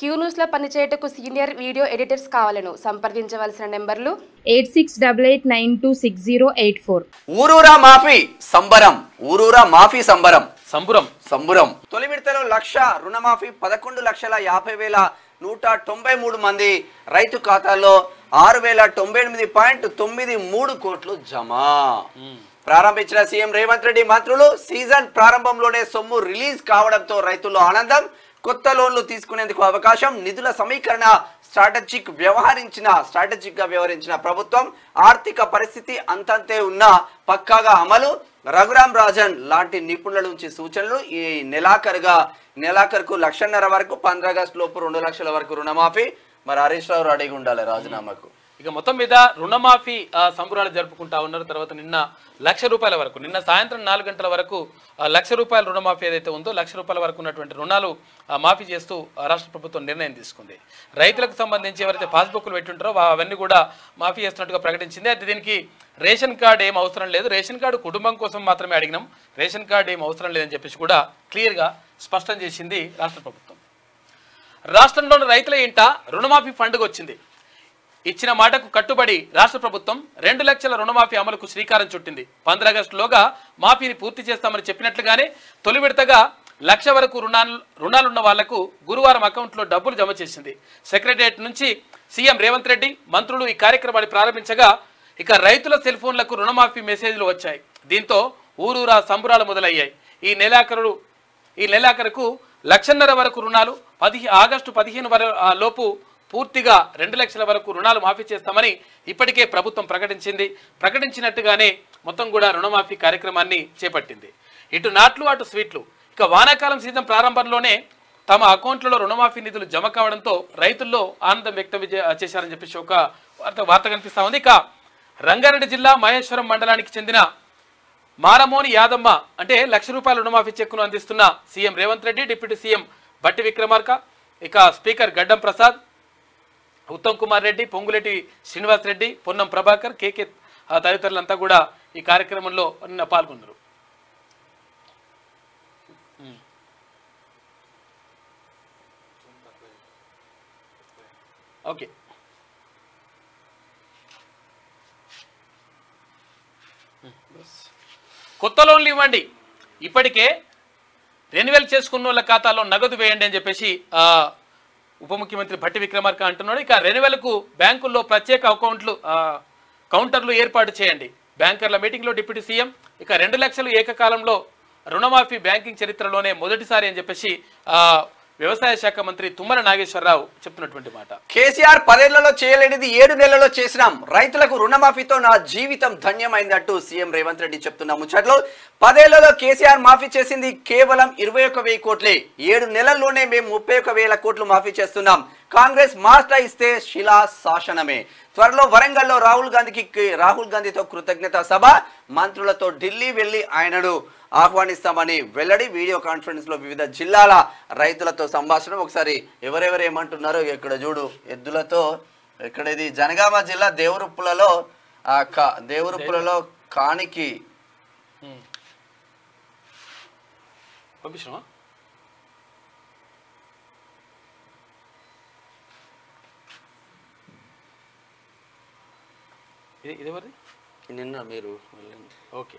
Queue న్యూస్లో పనిచేయటకు senior video editors కావాలను సంప్రదించవలసిన నెంబర్లు 8688960884. ఊరూరా మాఫీ సంబరం. ఊరూరా మాఫీ సంబరం. సంబరం. తొలి విడతలో 1,00,000 రుణమాఫీ 11,58,193 మంది రైతు ఖాతాల్లో 6,098.93 కోట్లు జమ. ప్రారంభించిన సీఎం రేవంత్ రెడ్డి మంత్రులు సీజన్ ప్రారంభంలోనే సొమ్ము రిలీజ్ కావడంతో రైతుల్లో ఆనందం. కొత్త లోన్లు తీసుకునేందుకు అవకాశం. నిధుల సమీకరణ స్ట్రాటజిక్ గా వ్యవహరించిన ప్రభుత్వం. ఆర్థిక పరిస్థితి అంతంతే ఉన్న పక్కాగా అమలు. రఘురాం రాజన్ లాంటి నిపుణుల నుంచి సూచనలు. ఈ నెలాఖరుకు 1,50,000 వరకు 15 ఆగస్టు లోపు 2 లక్షల వరకు రుణమాఫీ. మరి హరీష్ రావు రెడీగా ఉండాలి రాజీనామాకు. ఇక మొత్తం మీద రుణమాఫీ సంబరాలు జరుపుకుంటా ఉన్నారు. తర్వాత నిన్న 1,00,000 రూపాయల వరకు, నిన్న సాయంత్రం 4 గంటల వరకు 1,00,000 రూపాయల రుణమాఫీ ఏదైతే ఉందో 1,00,000 రూపాయల వరకు ఉన్నటువంటి రుణాలు మాఫీ చేస్తూ రాష్ట్ర ప్రభుత్వం నిర్ణయం తీసుకుంది. రైతులకు సంబంధించి ఎవరైతే పాస్బుక్లు పెట్టుంటారో అవన్నీ కూడా మాఫీ చేస్తున్నట్టుగా ప్రకటించింది. అయితే దీనికి రేషన్ కార్డు ఏం అవసరం లేదు, రేషన్ కార్డు కుటుంబం కోసం మాత్రమే అడిగినాం, రేషన్ కార్డు ఏం అవసరం లేదని చెప్పేసి కూడా క్లియర్గా స్పష్టం చేసింది రాష్ట్ర ప్రభుత్వం. రాష్ట్రంలోని రైతుల ఇంట రుణమాఫీ పండుగ వచ్చింది. ఇచ్చిన మాటకు కట్టుబడి రాష్ట్ర ప్రభుత్వం 2 లక్షల రుణమాఫీ అమలుకు శ్రీకారం చుట్టింది. 15 ఆగస్టులోగా మాఫీని పూర్తి చేస్తామని చెప్పినట్లుగానే తొలి విడతగా 1,00,000 వరకు రుణాలున్న వాళ్లకు గురువారం అకౌంట్లో డబ్బులు జమ చేసింది. సెక్రటరియట్ నుంచి సీఎం రేవంత్ రెడ్డి మంత్రులు ఈ కార్యక్రమాన్ని ప్రారంభించగా ఇక రైతుల సెల్ ఫోన్లకు రుణమాఫీ మెసేజ్లు వచ్చాయి. దీంతో ఊరూరా సంబరాలు మొదలయ్యాయి. ఈ నెలాఖరుకు 1,50,000 వరకు రుణాలు, ఆగస్టు 15 లోపు పూర్తిగా 2 లక్షల వరకు రుణాలు మాఫీ చేస్తామని ఇప్పటికే ప్రభుత్వం ప్రకటించినట్టుగానే మొత్తం కూడా రుణమాఫీ కార్యక్రమాన్ని చేపట్టింది. ఇటు నాట్లు అటు స్వీట్లు. ఇక వానాకాలం సీజన్ ప్రారంభంలోనే తమ అకౌంట్లలో రుణమాఫీ నిధులు జమ కావడంతో రైతుల్లో ఆనందం వ్యక్తం చేశారని చెప్పేసి ఒక వార్త కనిపిస్తా ఉంది. ఇక రంగారెడ్డి జిల్లా మహేశ్వరం మండలానికి చెందిన మారమోని యాదమ్మ అంటే 1,00,000 రూపాయల రుణమాఫీ చెక్కును అందిస్తున్న CM Revanth Reddy, deputy CM బట్టి విక్రమార్క, ఇక స్పీకర్ గడ్డం ప్రసాద్, ఉత్తమ్ కుమార్ రెడ్డి, పొంగులేటి శ్రీనివాస్ రెడ్డి, పొన్నం ప్రభాకర్, కేకే తదితరులంతా కూడా ఈ కార్యక్రమంలో నిన్న పాల్గొన్నారు. ఓకే, కొత్త లోన్లు ఇవ్వండి, ఇప్పటికే రెన్యువల్ చేసుకున్న వాళ్ళ ఖాతాలో నగదు వేయండి అని చెప్పేసి ఉప ముఖ్యమంత్రి భట్టి విక్రమార్క అంటున్నాడు. ఇక రెన్యువల్కు బ్యాంకుల్లో ప్రత్యేక కౌంటర్లు ఏర్పాటు చేయండి. బ్యాంకర్ల మీటింగ్లో డిప్యూటీ సీఎం ఇక 2 లక్షలు ఏకకాలంలో రుణమాఫీ బ్యాంకింగ్ చరిత్రలోనే మొదటిసారి అని చెప్పేసి వ్యవసాయ శాఖ మంత్రి తుమ్మల నాగేశ్వరరావు చెప్తున్నటువంటి మాట. కేసీఆర్ 10 ఏళ్లలో చేయలేనిది 7 నెలల్లో చేసినాం. రైతులకు రుణమాఫీతో నా జీవితం ధన్యమైందంటూ సీఎం రేవంత్ రెడ్డి చెప్తున్న ముచ్చట్లో 10 ఏళ్లలో కేసీఆర్ మాఫీ చేసింది కేవలం 21,000 కోట్లే. 7 నెలల్లోనే మేము 31,000 కోట్లు మాఫీ చేస్తున్నాం. కాంగ్రెస్ మాట ఇస్తే శిలా శాసనమే. త్వరలో వరంగల్లో రాహుల్ గాంధీతో కృతజ్ఞత సభ, మంత్రులతో ఢిల్లీ వెళ్లి ఆయనను ఆహ్వానిస్తామని వెల్లడి. వీడియో కాన్ఫరెన్స్ లో వివిధ జిల్లాల రైతులతో సంభాషణ. ఒకసారి ఎవరెవరు ఏమంటున్నారో ఇక్కడ చూడు. ఎద్దులతో ఇక్కడ ఇది జనగామ జిల్లా దేవరుప్పులలో కానికి నిన్న మీరు ఓకే.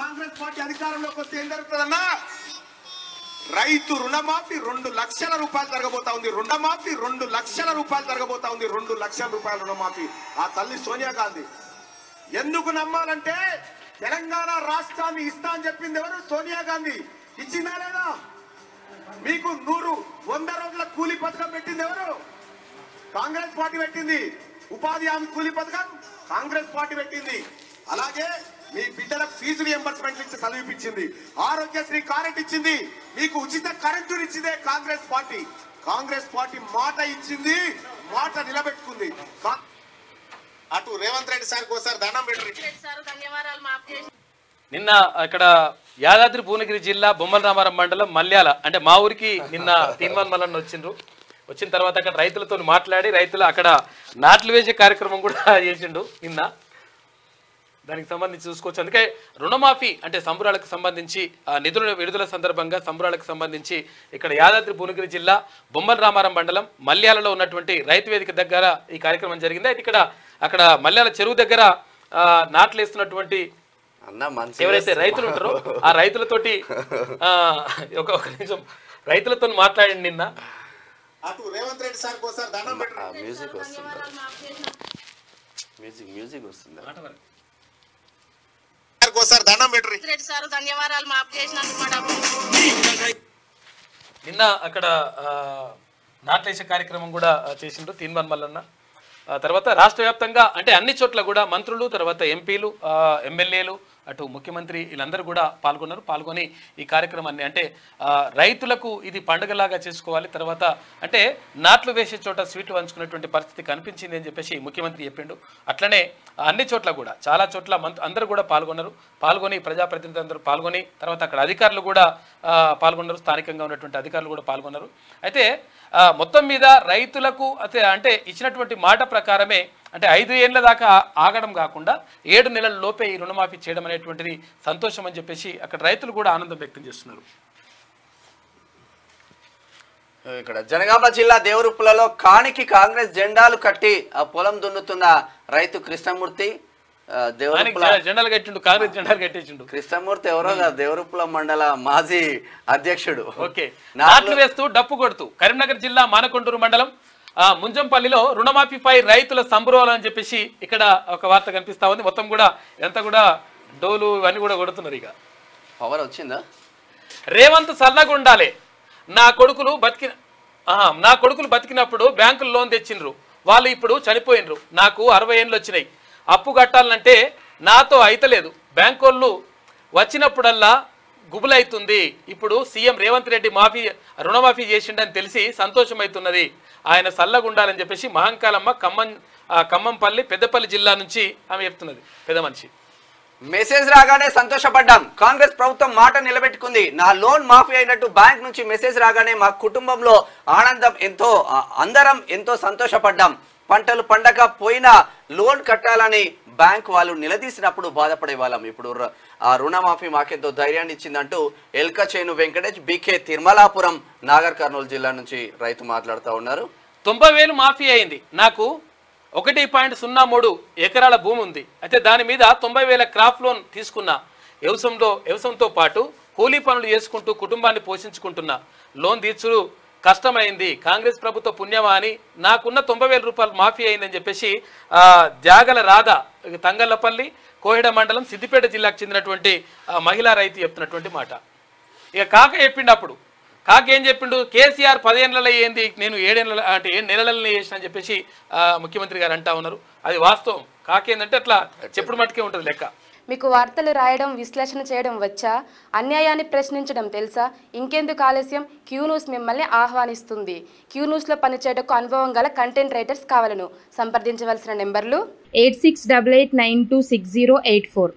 కాంగ్రెస్ పార్టీ అధికారంలోకి వస్తే ఏం జరుగుతుందన్నా, రైతు రుణమాఫీ 2 లక్షల రూపాయలు జరగబోతా ఉంది. రుణమాఫీ 2 లక్షల రూపాయలు జరగబోతా ఉంది. 2 లక్షల రూపాయల రుణమాఫీ. ఆ తల్లి సోనియా గాంధీ. ఎందుకు నమ్మాలంటే తెలంగాణ రాష్ట్రాన్ని ఇస్తా అని చెప్పింది ఎవరు? సోనియా గాంధీ. ఇచ్చిందా లేదా? మీకు 100 రోజుల కూలీ పథకం పెట్టింది ఎవరు? కాంగ్రెస్ పార్టీ పెట్టింది. ఉపాధి హామీ కూలీ పథకం కాంగ్రెస్ పార్టీ పెట్టింది. అలాగే మీ బిడ్డలకు ఫీజు రియంబర్స్మెంట్ ఇచ్చి చదివిపించింది. ఆరోగ్యశ్రీ కార్డు ఇచ్చింది. మీకు ఉచిత కరెంటు ఇచ్చిందే కాంగ్రెస్ పార్టీ. కాంగ్రెస్ పార్టీ మాట ఇచ్చింది, మాట నిలబెట్టుకుంది. అటు రేవంత్ రెడ్డి సార్ ఒకసారి దండం పెట్టండి. నిన్న అక్కడ యాదాద్రి భువనగిరి జిల్లా బొమ్మల రామారం మండలం మల్యాల అంటే మా ఊరికి నిన్న తీన్మాన్ మల్లన్న వచ్చిన తర్వాత అక్కడ రైతులతో మాట్లాడి రైతులు అక్కడ నాట్లు వేసే కార్యక్రమం కూడా చేసిండు నిన్న. దానికి సంబంధించి చూసుకోవచ్చు. అందుకే రుణమాఫీ అంటే సంబరాలకు సంబంధించి నిధుల విడుదల సందర్భంగా సంబరాలకు సంబంధించి ఇక్కడ యాదాద్రి భువనగిరి జిల్లా బొమ్మల రామారం మండలం మల్యాలలో ఉన్నటువంటి రైతు వేదిక దగ్గర ఈ కార్యక్రమం జరిగింది. అయితే అక్కడ మల్యాల చెరువు దగ్గర నాట్లేస్తున్నటువంటి ఎవరైతే రైతులు ఉంటారో ఆ రైతులతోటి ఒక నిమిషం రైతులతో మాట్లాడి నిన్న రేవంత్ రెడ్డి సార్ మ్యూజిక్ వస్తుంది నిన్న అక్కడ నాట్లేసే కార్యక్రమం కూడా చేసిండ్రు తీన్మాన్ మల్లన్న. తర్వాత రాష్ట్ర వ్యాప్తంగా అంటే అన్ని చోట్ల కూడా మంత్రులు, తర్వాత ఎంపీలు, ఎమ్మెల్యేలు, అటు ముఖ్యమంత్రి వీళ్ళందరూ కూడా పాల్గొని ఈ కార్యక్రమాన్ని అంటే రైతులకు ఇది పండుగలాగా చేసుకోవాలి. తర్వాత అంటే నాట్లు వేసే చోట స్వీట్లు పంచుకునేటువంటి పరిస్థితి కనిపించింది అని చెప్పేసి ముఖ్యమంత్రి చెప్పిండు. అట్లనే అన్ని చోట్ల కూడా చాలా చోట్ల అందరూ కూడా పాల్గొని ప్రజాప్రతినిధులు అందరూ పాల్గొని తర్వాత అక్కడ అధికారులు కూడా పాల్గొన్నారు, స్థానికంగా ఉన్నటువంటి అధికారులు కూడా పాల్గొన్నారు. అయితే మొత్తం మీద రైతులకు అంటే ఇచ్చినటువంటి మాట ప్రకారమే అంటే 5 ఏళ్ల దాకా ఆగడం కాకుండా 7 నెలల లోపే ఈ రుణమాఫీ చేయడం అనేటువంటిది సంతోషం అని చెప్పేసి అక్కడ రైతులు కూడా ఆనందం వ్యక్తం చేస్తున్నారు. ఇక్కడ జనగామ జిల్లా దేవరుప్పులలో కానికి కాంగ్రెస్ జెండాలు కట్టి ఆ పొలం దున్నుతున్న రైతు కృష్ణమూర్తి జెండాలు కట్టిండు, కాంగ్రెస్ జెండాలు కట్టించిండు. కృష్ణమూర్తి ఎవరో దేవరుప్పుల మండల మాజీ అధ్యక్షుడు. ఓకే, నాట్లు వేస్తూ డప్పు కొడుతూ కరీంనగర్ జిల్లా మానకొండూరు మండలం ముంజంపల్లిలో రుణమాఫీపై రైతుల సంబరాలు అని చెప్పేసి ఇక్కడ ఒక వార్త కనిపిస్తా ఉంది. మొత్తం కూడా ఎంత కూడా డోలు ఇవన్నీ కూడా కొడుతున్నారు. ఇక పవర్ వచ్చిందా? రేవంత్ సల్లగా ఉండాలి, నా కొడుకులు బతికినప్పుడు బ్యాంకులు లోన్ తెచ్చిండ్రు, వాళ్ళు ఇప్పుడు చనిపోయినరు, నాకు 60 ఏళ్ళు వచ్చినాయి, అప్పు కట్టాలంటే నాతో అయితలేదు, బ్యాంకోళ్ళు వచ్చినప్పుడల్లా గుబులైతుంది, ఇప్పుడు సీఎం రేవంత్ రెడ్డి రుణమాఫీ చేసిండని తెలిసి సంతోషమవుతున్నది, ఆయన సల్లగా ఉండాలని చెప్పేసి మహంకాలమ్మ ఖమ్మంపల్లి పెద్దపల్లి జిల్లా నుంచి ఆమె చెప్తున్నది. పెద్ద మనిషి మెసేజ్ రాగానే సంతోషపడ్డాం, కాంగ్రెస్ ప్రభుత్వం మాట నిలబెట్టుకుంది, నా లోన్ మాఫీ అయినట్టు బ్యాంక్ నుంచి మెసేజ్ రాగానే మా కుటుంబంలో అందరం ఎంతో సంతోషపడ్డాం, పంటలు పండగ పోయినా లోన్ కట్టాలని బ్యాంక్ వాళ్ళు నిలదీసినప్పుడు బాధపడే వాళ్ళం, ఇప్పుడు ఆ రుణమాఫీ మాకెంతో ధైర్యాన్ని ఇచ్చిందంటూ ఎల్కచేను వెంకటేష్ బీకే తిరుమలాపురం నాగర్ కర్నూలు జిల్లా నుంచి రైతు మాట్లాడుతూ ఉన్నారు. 90,000 మాఫీ అయింది, నాకు 1.03 ఎకరాల భూమి ఉంది, అయితే దాని మీద 90,000 క్రాప్ లోన్ తీసుకున్నా, వ్యవసాయంతో పాటు కూలీ పనులు చేసుకుంటూ కుటుంబాన్ని పోషించుకుంటున్నా, లోన్ తీర్చుడు కష్టమైంది, కాంగ్రెస్ ప్రభుత్వ పుణ్యమా అని నాకున్న 90,000 రూపాయలు మాఫీ అయిందని చెప్పేసి జాగల రాధ తంగళ్లపల్లి కోహిడ మండలం సిద్దిపేట జిల్లాకు చెందినటువంటి మహిళా రైతు చెప్తున్నటువంటి మాట. ఇక కాక ఏం చెప్పిండు, కేసీఆర్ 10 ఏళ్ళలో ఏంది, నేను 7 నెలలలో చేసిన అని చెప్పేసి ముఖ్యమంత్రి గారు అంటా ఉన్నారు. అది వాస్తవం. కాకేందంటే అట్లా చెప్పుడు మట్టుకే ఉంటుంది లెక్క. మీకు వార్తలు రాయడం, విశ్లేషణ చేయడం వచ్చా? అన్యాయాన్ని ప్రశ్నించడం తెలుసా? ఇంకెందుకు ఆలస్యం? క్యూ న్యూస్ మిమ్మల్ని ఆహ్వానిస్తుంది. క్యూ న్యూస్లో పనిచేయటకు అనుభవం గల కంటెంట్ రైటర్స్ కావాలను సంప్రదించవలసిన నెంబర్లు 8688926084.